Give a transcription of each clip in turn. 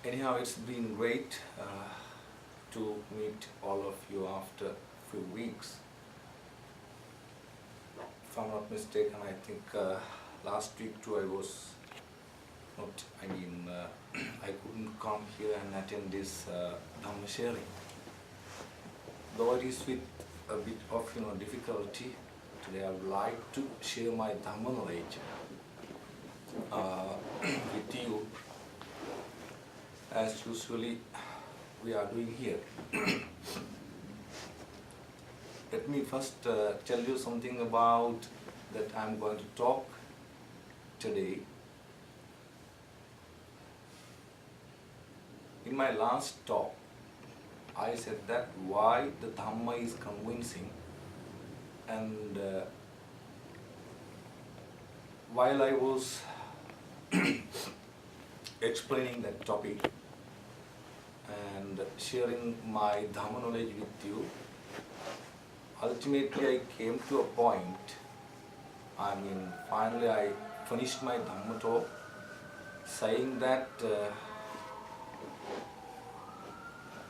Anyhow, it's been great to meet all of you after a few weeks. If I'm not mistaken, I think last week too I was not, I couldn't come here and attend this Dhamma sharing. Though it is with a bit of difficulty, today I would like to share my Dhamma knowledge with you, as usually we are doing here. Let me first tell you something about that I'm going to talk today. In my last talk, I said that why the Dhamma is convincing, and while I was explaining that topic and sharing my Dhamma knowledge with you, ultimately I came to a point, finally I finished my Dhamma talk saying that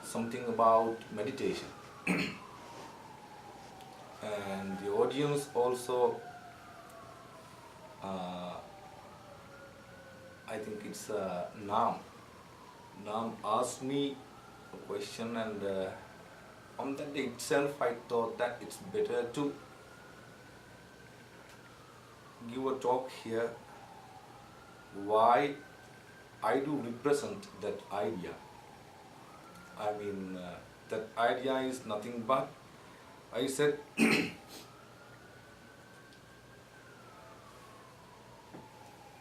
something about meditation. And the audience also, I think it's Nam. Nam asked me a question, and on that day itself I thought that it's better to give a talk here why I do represent that idea. That idea is nothing but, I said,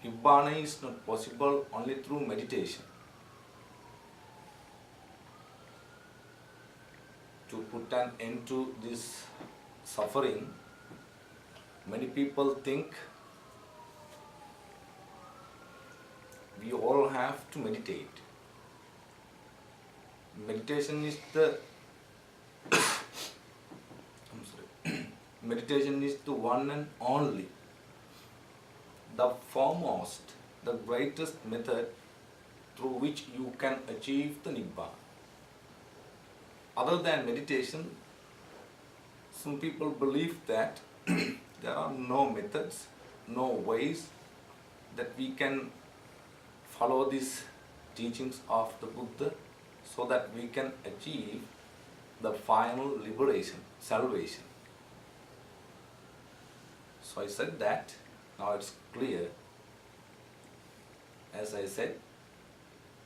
Nibbana is not possible only through meditation. To put an end to this suffering, many people think we all have to meditate. Meditation is the meditation is the one and only, the foremost, the greatest method through which you can achieve the Nibbana. Other than meditation, some people believe that there are no methods, no ways that we can follow these teachings of the Buddha so that we can achieve the final liberation, salvation. So I said that, now it's clear. As I said,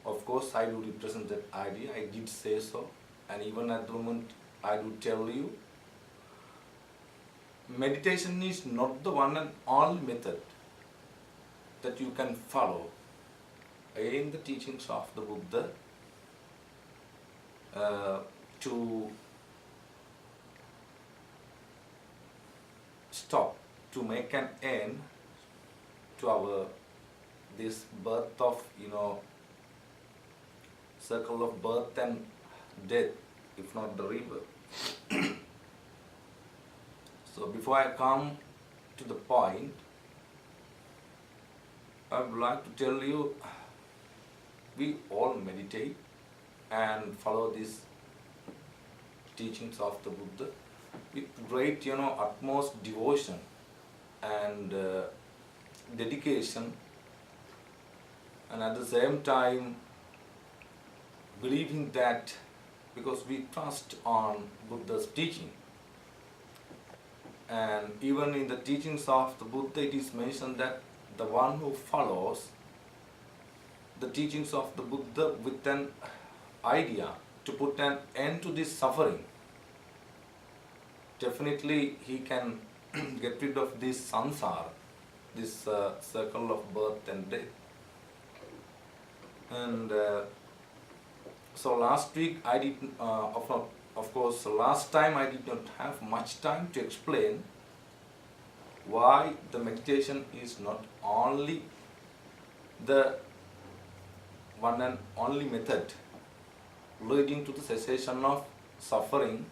of course I do represent that idea, I did say so, and even at the moment I do tell you, meditation is not the one and only method that you can follow in the teachings of the Buddha to stop, to make an end to this birth of, circle of birth and death, if not the rebirth. So before I come to the point, I would like to tell you, we all meditate and follow these teachings of the Buddha with great, utmost devotion and dedication, and at the same time believing that, because we trust on Buddha's teaching. And even in the teachings of the Buddha it is mentioned that the one who follows the teachings of the Buddha with an idea to put an end to this suffering, definitely he can get rid of this samsara, this circle of birth and death. And so last week I did, of course last time I did not have much time to explain why the meditation is not only the one and only method leading to the cessation of suffering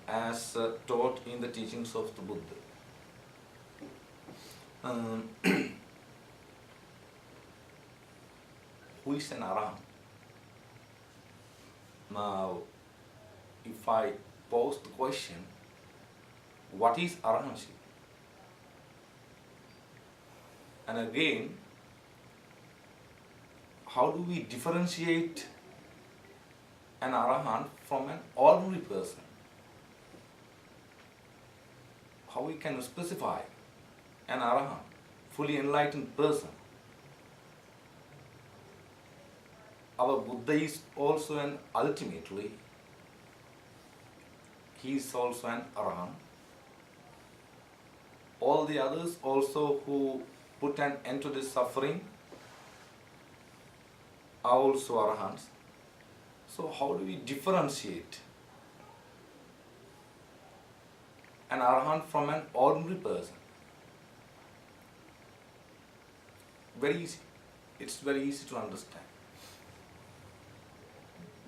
as taught in the teachings of the Buddha. Who is an Arahant? Now, if I pose the question, what is arahantship? And again, how do we differentiate an arahant from an ordinary person? How we can specify an arahant, fully enlightened person? Our Buddha is also ultimately, he is also an arahant. All the others also who put an end to this suffering are also arahants. So how do we differentiate an arahant from an ordinary person? Very easy. It's very easy to understand.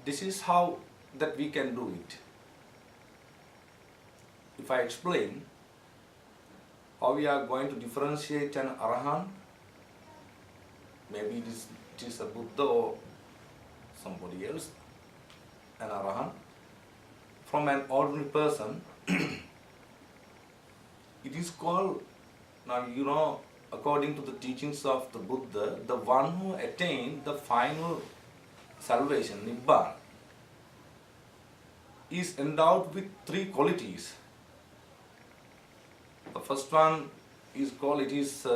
This is how that we can do it. If I explain how we are going to differentiate an arahant, maybe it is a Buddha or somebody else, an arahant, from an ordinary person, it is called, now according to the teachings of the Buddha, the one who attained the final salvation, Nibbana, is endowed with three qualities. The first one is called, it is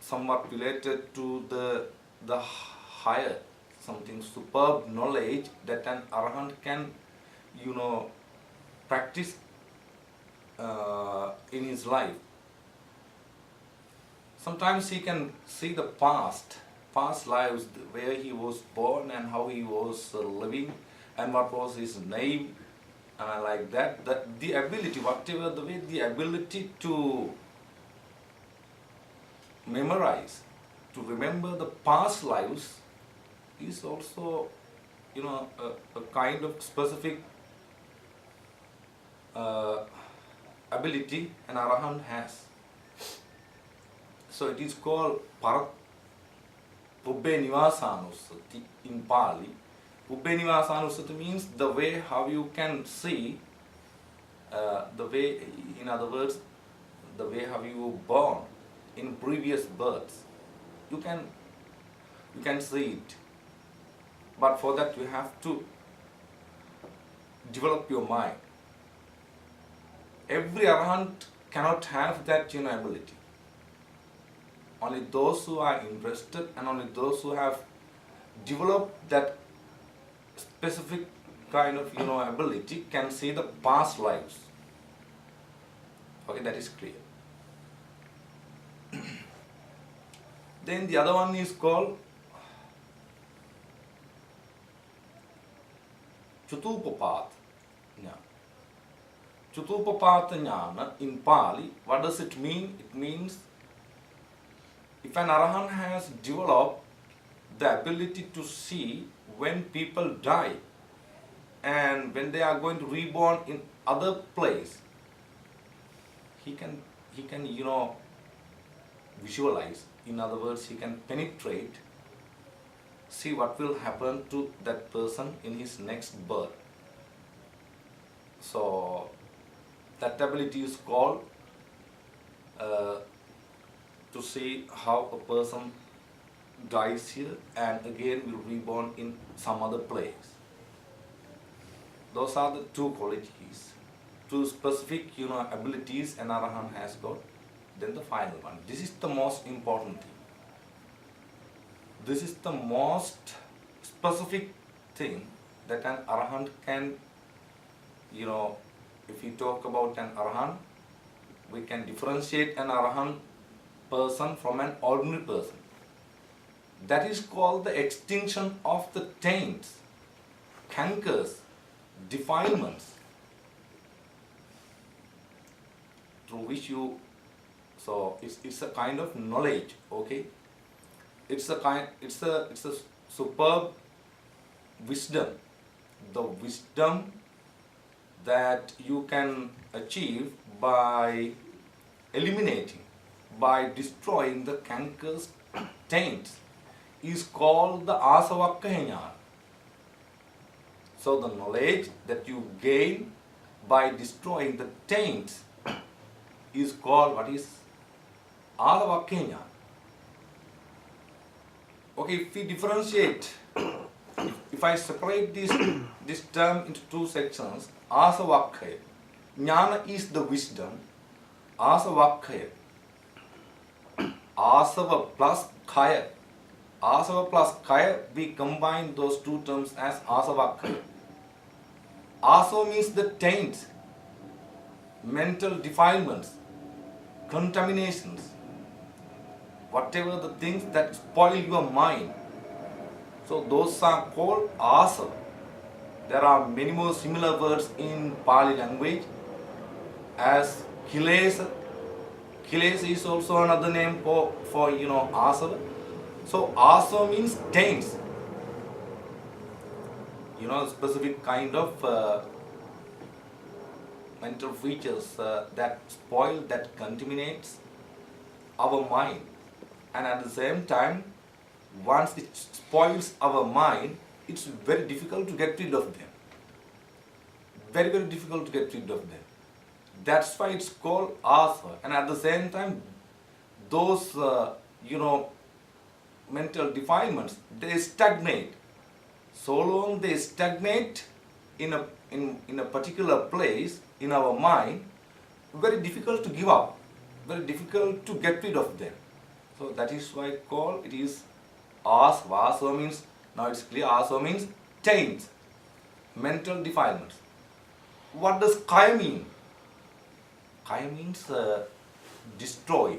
somewhat related to the higher, something superb knowledge that an arahant can, practice in his life. Sometimes he can see the past lives, where he was born and how he was living and what was his name, and like that the ability, whatever the way, the ability to memorize, to remember the past lives is also, a kind of specific ability an arahant has. So it is called Pubbe Nivasanusati in Pali. Pubbe Nivasanusati means the way how you can see, the way, in other words, the way how you were born in previous births. You can see it. But for that you have to develop your mind. Every arahant cannot have that ability. Only those who are interested and only those who have developed that specific kind of ability can see the past lives. Okay, that is clear. Then the other one is called Chutupapat. Chutupapat jnana in Pali, what does it mean? It means if an arahant has developed the ability to see when people die and when they are going to reborn in other place, he can visualize. In other words, he can penetrate, see what will happen to that person in his next birth. So that ability is called to see how a person dies here and again will reborn in some other place. Those are the two qualities, two specific abilities an arahant has got. Then the final one. This is the most important thing. This is the most specific thing that an arahant can, if we talk about an arahant, we can differentiate an arahant person from an ordinary person. That is called the extinction of the taints, cankers, defilements, through which you, so it's a kind of knowledge, okay? It's a superb wisdom, the wisdom that you can achieve by eliminating, by destroying the cankers, taints, is called the asavakka jnana. So the knowledge that you gain by destroying the taints is called what is Adavakkenya. Okay, if we differentiate, if I separate this term into two sections, Asavakkaya, Jnana is the wisdom, Asavakkaya, Asava plus Kaya. Asava plus Kaya, we combine those two terms as Asavakkaya. Asava means the taints, mental defilements, contaminations, whatever the things that spoil your mind. So those are called asava. There are many more similar words in Pali language as kilesa. Kilesa is also another name for asava. So asava means taints. Specific kind of mental features that spoil, that contaminates our mind. And at the same time, once it spoils our mind, it's very difficult to get rid of them. Very, very difficult to get rid of them. That's why it's called asava. And at the same time, those, mental defilements, they stagnate. So long they stagnate in a particular place in our mind, very difficult to give up, very difficult to get rid of them. So that is why it is asava. Asava means, now it's clear, asava means taints, mental defilements. What does kaya mean? Kaya means destroy,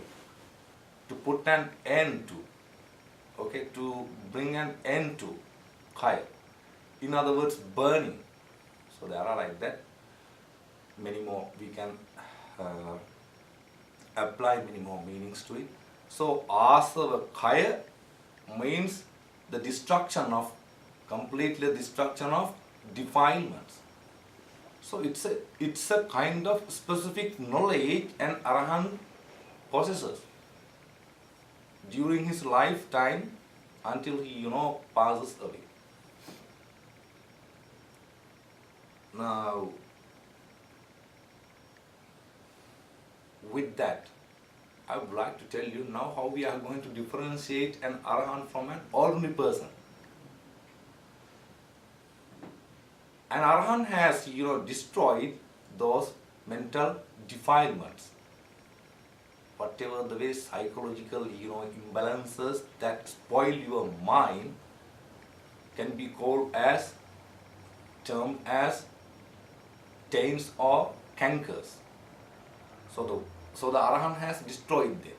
to put an end to, to bring an end to, kaya. In other words, burning. So there are like that. Many more, we can apply many more meanings to it. So asava kaya means the destruction of, completely destruction of defilements. So it's a kind of specific knowledge an Arahant possesses during his lifetime until he passes away. Now, with that, I would like to tell you now how we are going to differentiate an Arahant from an ordinary person. An Arahant has, destroyed those mental defilements. Whatever the way psychological, imbalances that spoil your mind can be termed as taints or cankers. So the Arahant has destroyed them.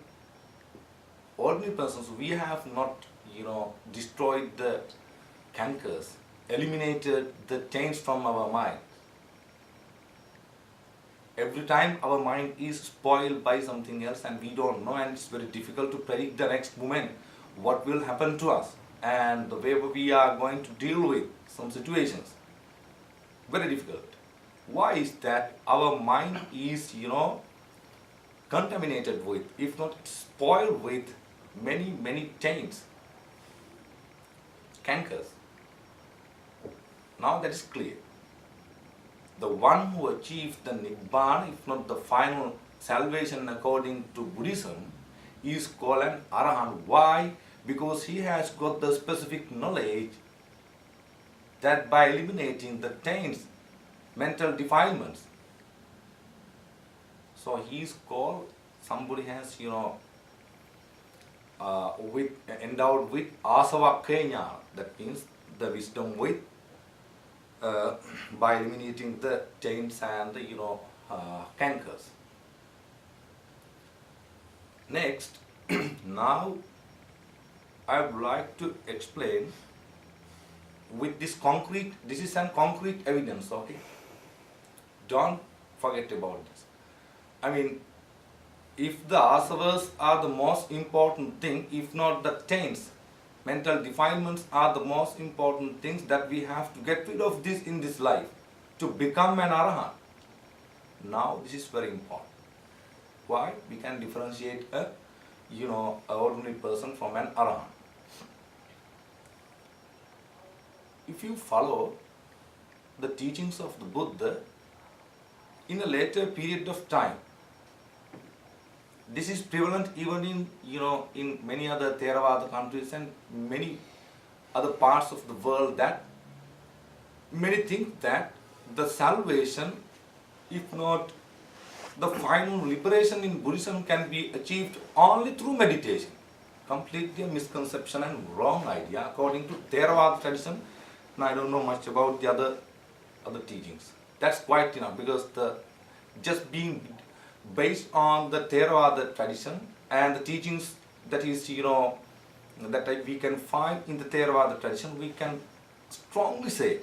Ordinary persons, we have not, destroyed the cankers, eliminated the taints from our mind. Every time our mind is spoiled by something else and we don't know, and it's very difficult to predict the next moment what will happen to us and the way we are going to deal with some situations. Very difficult. Why is that? Our mind is, contaminated with, if not spoiled with, many, many taints, cankers. Now that is clear. The one who achieved the Nibbana, if not the final salvation according to Buddhism, is called an Arahant. Why? Because he has got the specific knowledge that by eliminating the taints, mental defilements, so he is called, somebody has, endowed with Asavakkaya, that means the wisdom with, by eliminating the taints and the, cankers. Next, now I would like to explain with this is an concrete evidence, okay? Don't forget about this. I mean, if the asavas are the most important thing, if not the taints, mental defilements are the most important things that we have to get rid of this in this life to become an Arahant. Now this is very important. Why? We can differentiate a ordinary person from an Arahant. If you follow the teachings of the Buddha in a later period of time. This is prevalent even in many other Theravada countries and many other parts of the world, that many think that the salvation, if not the final liberation in Buddhism, can be achieved only through meditation. Completely a misconception and wrong idea according to Theravada tradition. And I don't know much about the other teachings. That's quite enough, because just being based on the Theravada tradition and the teachings that is that we can find in the Theravada tradition, we can strongly say,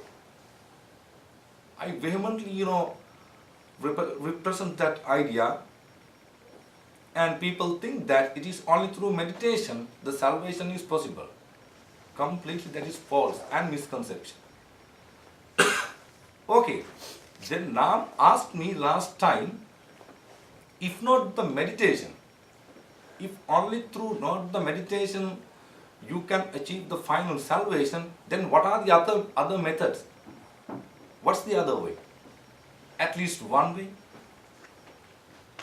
I vehemently represent that idea, and people think that it is only through meditation the salvation is possible. Completely that is false and misconception. Okay, then Nam asked me last time, if not the meditation, if only through not the meditation you can achieve the final salvation, then what are the other methods? What's the other way? At least one way?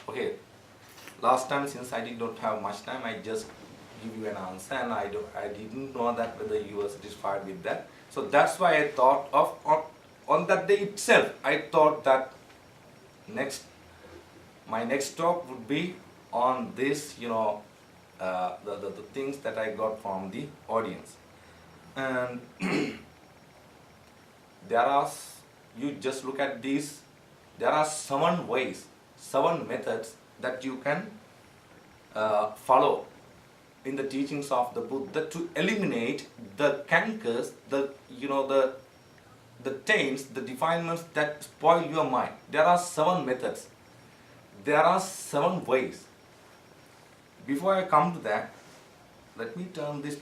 Okay, last time, since I did not have much time, I just give you an answer, and I didn't know that whether you were satisfied with that. So that's why I thought of, on that day itself, I thought that my next talk would be on this, the things that I got from the audience. And you just look at these, there are 7 ways, 7 methods that you can follow in the teachings of the Buddha to eliminate the cankers, the taints, the defilements that spoil your mind. There are 7 methods. There are 7 ways. Before I come to that, let me turn this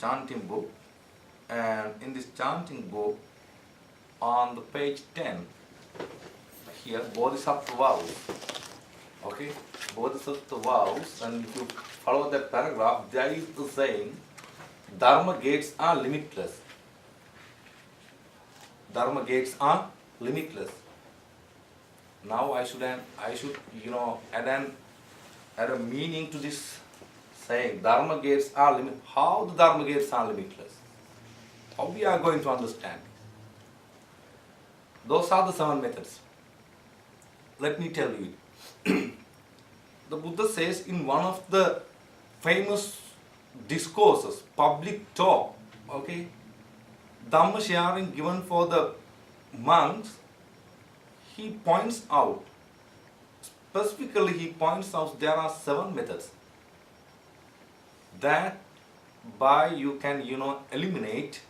chanting book, and in this chanting book, on the page 10, here, Bodhisattva vows. Okay, Bodhisattva vows, and if you follow that paragraph, there is the saying, Dharma gates are limitless. Dharma gates are limitless. Now I should add a meaning to this saying, Dharma gates are limitless. How the Dharma gates are limitless? How we are going to understand? Those are the 7 methods. Let me tell you it. The Buddha says in one of the famous discourses, public talk, okay, Dhamma sharing given for the monks, he points out, specifically he points out there are 7 methods that by you can eliminate,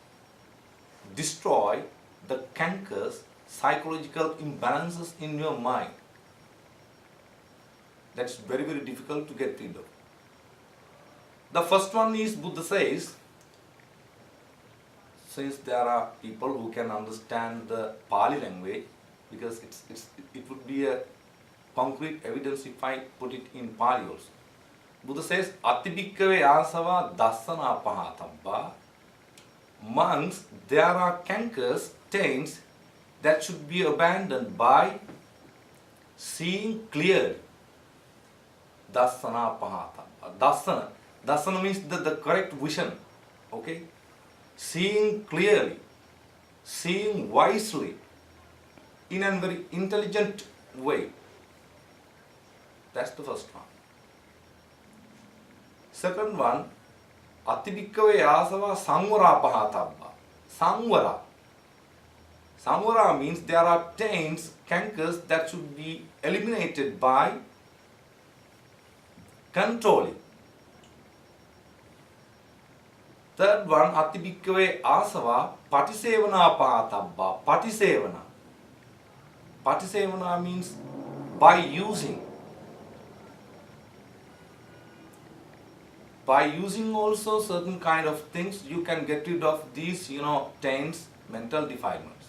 destroy the cankers, psychological imbalances in your mind. That's very, very difficult to get rid of. The first one is, Buddha says, since there are people who can understand the Pali language, because it would be a concrete evidence if I put it in Pali also. Buddha says, Atibhikkave asava dassana pahatabba. Monks, there are cankers, taints, that should be abandoned by seeing clearly. Dassana pahatabba. Dassana means the correct vision. Okay? Seeing clearly, seeing wisely, in a very intelligent way. That's the first one. Second one, Atibhikkave asava samvara pahatabba. Samvara. Samvara means there are taints, cankers that should be eliminated by controlling. Third one, Atibhikkave asava patisevana pahatabba. Patisevana. Patisevana means by using. By using also certain kind of things, you can get rid of these, taints, mental defilements.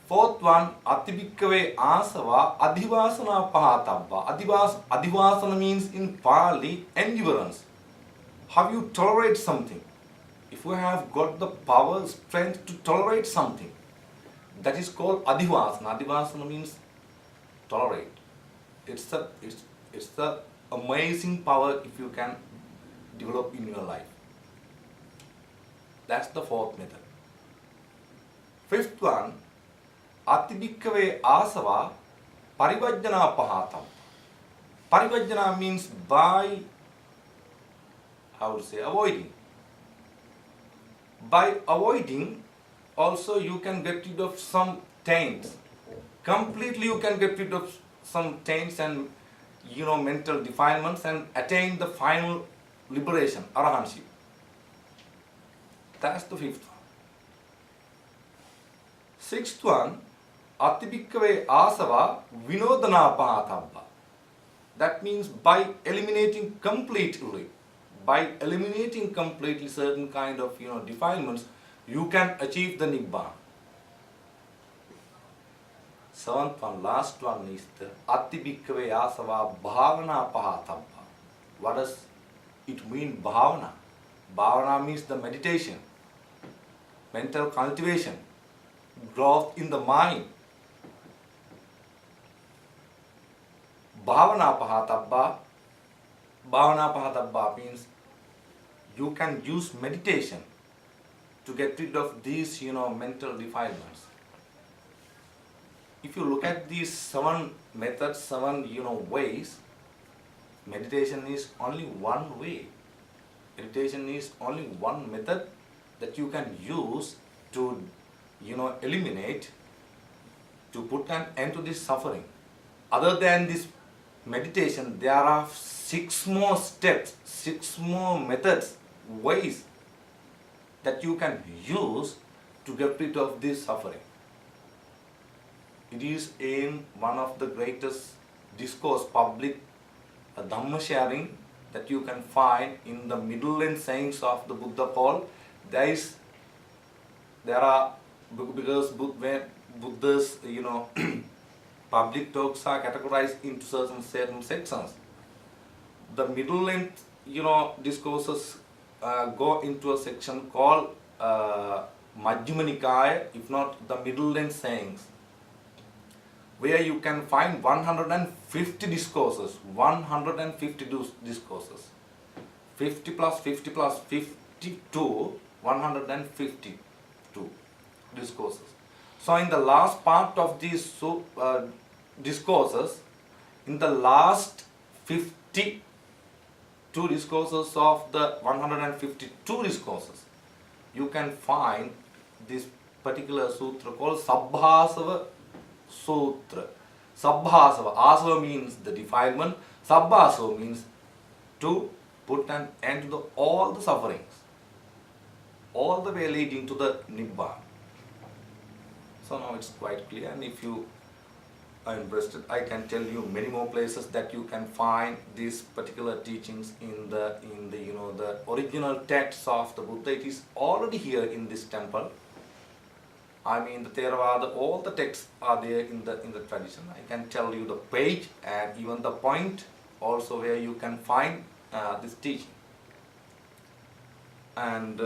Fourth one, Atibhikkave asava adhivasana pahatabba. Adhivasana means in Pali endurance. How you tolerate something. if you have got the power, strength to tolerate something, that is called adhivasana. Adhivasana means tolerate. It's the amazing power if you can develop in your life. That's the fourth method. Fifth one, atibhikkave asava parivajjana pahatam. Parivajjana means by, avoiding. By avoiding, also you can get rid of some taints. Completely you can get rid of some taints and mental defilements and attain the final liberation, arahanship. That's the fifth one. Sixth one, atibhikkave asava vinodana pahatabba. That means by eliminating completely certain kind of defilements, you can achieve the Nibbana. Seventh one, last one is the atibhikkave asava bhavana pahatabba. What does it mean, bhavana? Bhavana means the meditation, mental cultivation, growth in the mind. Bhavana pahatabba means you can use meditation to get rid of these mental defilements. If you look at these 7 methods, 7 ways, meditation is only one way. Meditation is only one method that you can use to eliminate, to put an end to this suffering. Other than this meditation, there are 6 more steps, 6 more methods, ways that you can use to get rid of this suffering. It is in one of the greatest discourse, public Dhamma sharing that you can find in the middle and sayings of the Buddha Paul. Because Buddha's public talks are categorized into certain sections. The middle and discourses go into a section called Majjhima Nikaya, if not the middle and sayings, where you can find 150 discourses, 50 plus 50 plus 52, 152 discourses. So in the last part of these discourses, in the last 52 discourses of the 152 discourses, you can find this particular sutra called Sabbhasava Sutra. Sabbhasava, asava means the defilement, Sabbhasava means to put an end to all the sufferings, all the way leading to the Nibbana. So now it's quite clear, and if you are interested, I can tell you many more places that you can find these particular teachings in the the original texts of the Buddha. It is already here in this temple. I mean, the Theravada, all the texts are there in the tradition. I can tell you the page and even the point also where you can find this teaching. And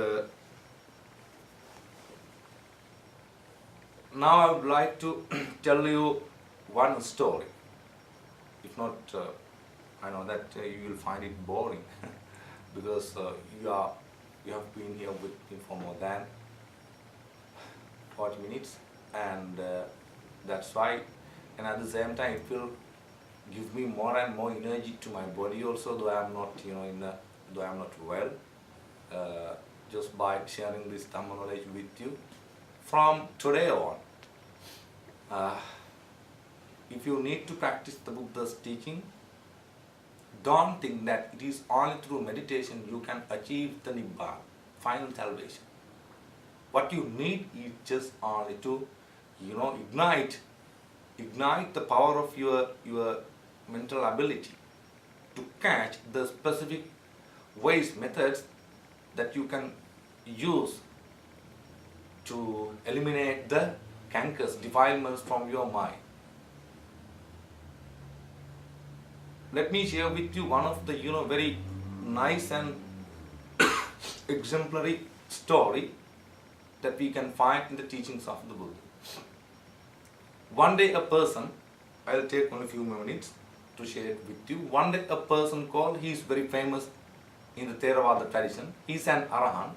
now I would like to tell you one story. If not, I know that you will find it boring because you have been here with me for more than 40 minutes, and that's why, and at the same time it will give me more and more energy to my body also, though I am not though I am not well, just by sharing this Dhamma knowledge with you. From today on, if you need to practice the Buddha's teaching, don't think that it is only through meditation you can achieve the Nibbana, final salvation. What you need is just only to, ignite the power of your mental ability to catch the specific ways, methods that you can use to eliminate the cankers, defilements from your mind. Let me share with you one of the very nice and exemplary story that we can find in the teachings of the Buddha. One day a person, I'll take only a few minutes to share it with you. One day a person called, he is very famous in the Theravada tradition, he is an Arahant.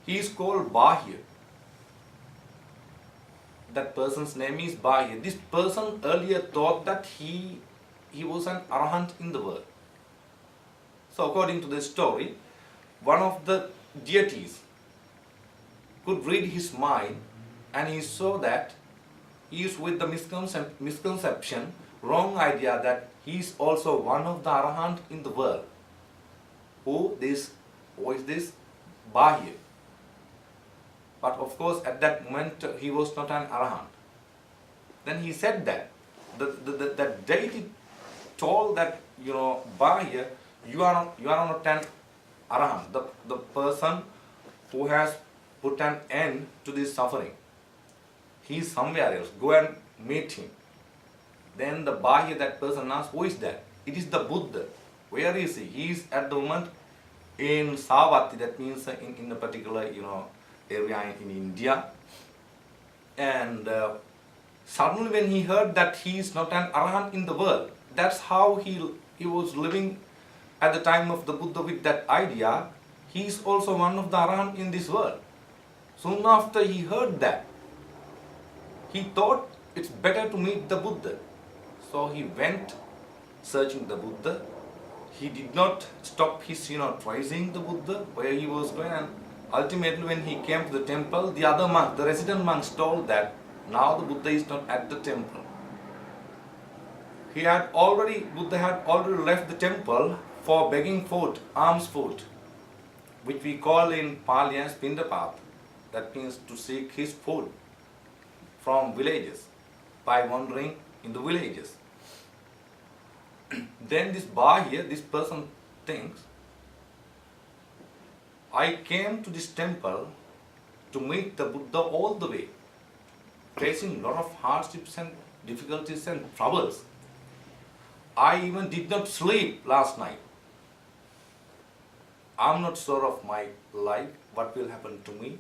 He is called Bahya. That person's name is Bahya. This person earlier thought that he was an Arahant in the world. So according to this story, one of the deities could read his mind, and he saw that he is with the misconception, wrong idea that he is also one of the Arahant in the world. Who is this? Bahya. But of course at that moment he was not an Arahant. Then he said that the deity told that, Bahya, you are not an Arahant, the person who has put an end to this suffering. He is somewhere else. Go and meet him. Then the Bahya, that person asked, who is that? It is the Buddha. Where is he? He is at the moment in Savatthi, that means in a particular area in India. And suddenly when he heard that he is not an Arahant in the world, that's how he was living at the time of the Buddha with that idea, he is also one of the Arahant in this world. Soon after he heard that, he thought it's better to meet the Buddha. So he went searching the Buddha. He did not stop his, tracing the Buddha, where he was going, and ultimately when he came to the temple, the other monk, the resident monks told that now the Buddha is not at the temple. Buddha had already left the temple for begging food, alms food, which we call in Pali as Pindapata. That means to seek his food from villages by wandering in the villages. Then this Bahya, this person thinks, I came to this temple to meet the Buddha all the way, facing a lot of hardships and difficulties and troubles. I even did not sleep last night. I'm not sure of my life, what will happen to me.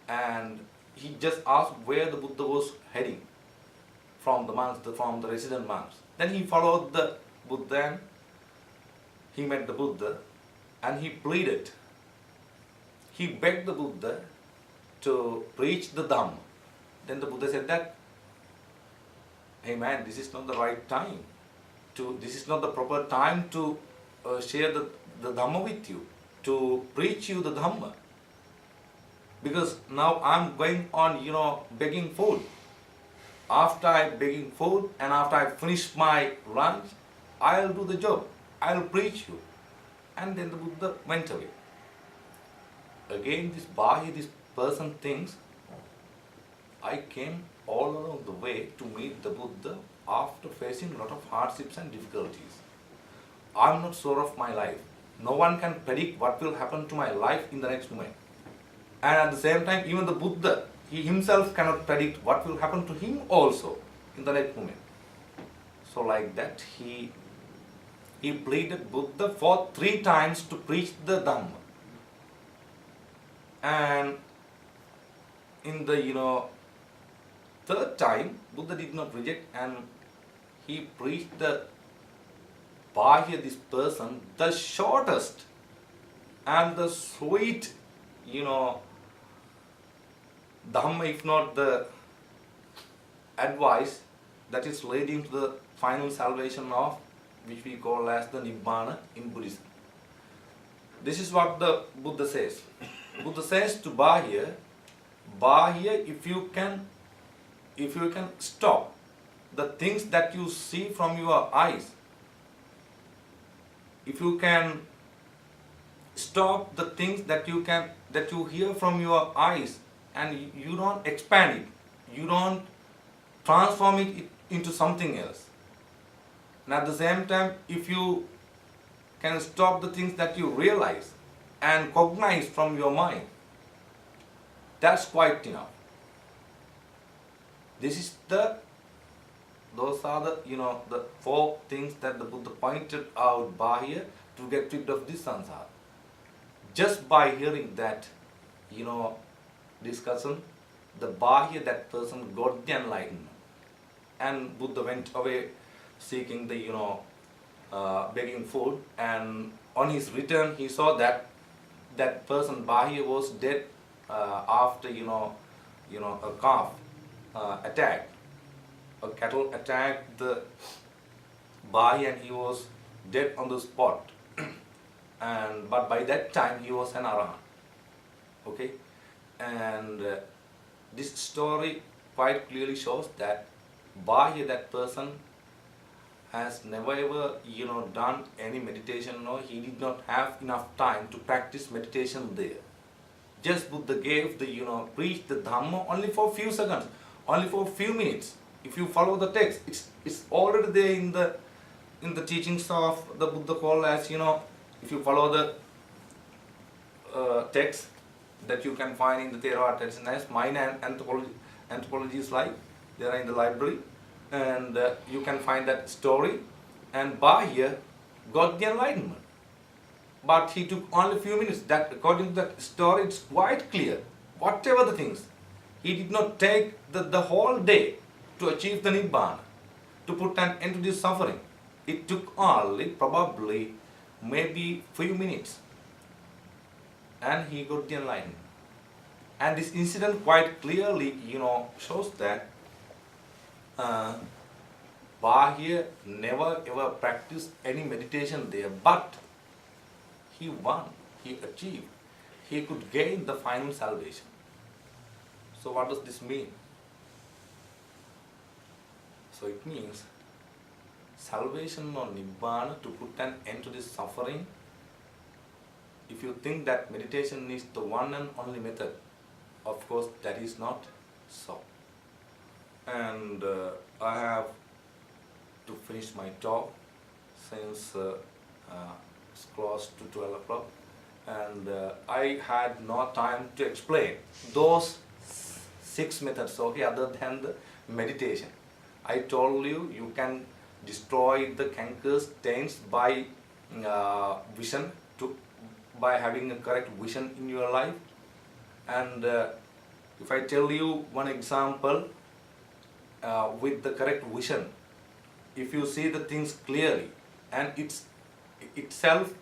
And he just asked where the Buddha was heading from the monks, from the resident monks. Then he followed the Buddha and he met the Buddha and he pleaded. He begged the Buddha to preach the Dhamma. Then the Buddha said that, hey man, this is not the right time. This is not the proper time to share the Dhamma with you, to preach you the Dhamma. Because now I'm going on, begging food. After I'm begging food and after I finish my lunch, I'll do the job. I'll preach you. And then the Buddha went away. Again, this Bahya, this person thinks, I came all along the way to meet the Buddha after facing a lot of hardships and difficulties. I'm not sure of my life. No one can predict what will happen to my life in the next moment. And at the same time, even the Buddha, he himself cannot predict what will happen to him also in the next moment. So like that, he pleaded Buddha for 3 times to preach the Dhamma. And in the, 3rd time, Buddha did not reject and he preached the Bahya, this person, the shortest and the sweet, Dhamma, if not the advice that is leading to the final salvation of, which we call as the Nibbana in Buddhism. This is what the Buddha says. Buddha says to Bahya, if you can stop the things that you see from your eyes, if you can stop the things that you hear from your eyes, and you don't expand it, you don't transform it into something else. And at the same time, if you can stop the things that you realize and cognize from your mind, that's quite enough. Those are the 4 things that the Buddha pointed out Bahya to get rid of this samsara. just by hearing that, discussion, the Bahya, that person got the enlightenment. And Buddha went away seeking the, begging food, and on his return he saw that that person Bahya was dead after, a calf attacked. A cattle attacked the Bahya and he was dead on the spot. But by that time he was an arahant. Okay? And this story quite clearly shows that Bahya, that person, has never ever done any meditation. No, he did not have enough time to practice meditation there. Just Buddha gave the preached the Dhamma only for a few seconds, only for a few minutes. If you follow the text, it's already there in the teachings of the Buddha called as, if you follow the text that you can find in the Theravada text, as Mind and Anthropology is like, they are in the library, and you can find that story. And Bahya got the enlightenment, but he took only a few minutes. That according to that story, it's quite clear. Whatever the things, he did not take the whole day to achieve the Nibbana, to put an end to this suffering. It took only probably maybe few minutes, and he got the enlightenment. And this incident quite clearly, shows that Bahya never ever practiced any meditation there, but he won, he achieved, he could gain the final salvation. So what does this mean? So it means salvation or Nibbana, to put an end to this suffering. If you think that meditation is the one and only method, of course that is not so. And I have to finish my talk since it's close to 12 o'clock, and I had no time to explain those 6 methods, okay, other than the meditation. I told you, you can destroy the canker stains by vision, by having a correct vision in your life. And if I tell you one example, with the correct vision, if you see the things clearly, and itself,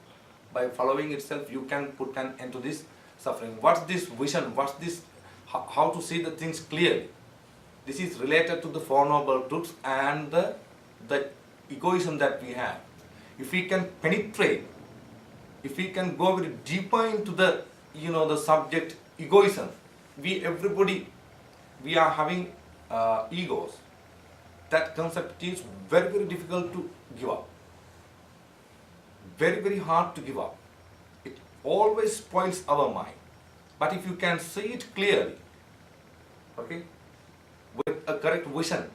by following itself, you can put an end to this suffering. What's this vision? What's this? How to see the things clearly? This is related to the Four Noble Truths and the egoism that we have. If we can penetrate, if we can go very deeper into the the subject egoism, everybody are having egos. That concept is very, very difficult to give up. Very, very hard to give up. It always spoils our mind. But if you can see it clearly, okay, with a correct vision,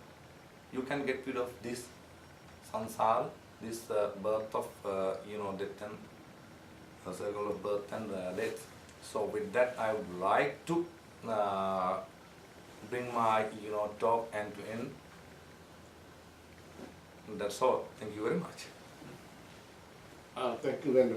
you can get rid of this samsara, this birth of death and circle of birth and death. So with that, I would like to bring my talk end to end. That's all. Thank you very much. Thank you, Linda.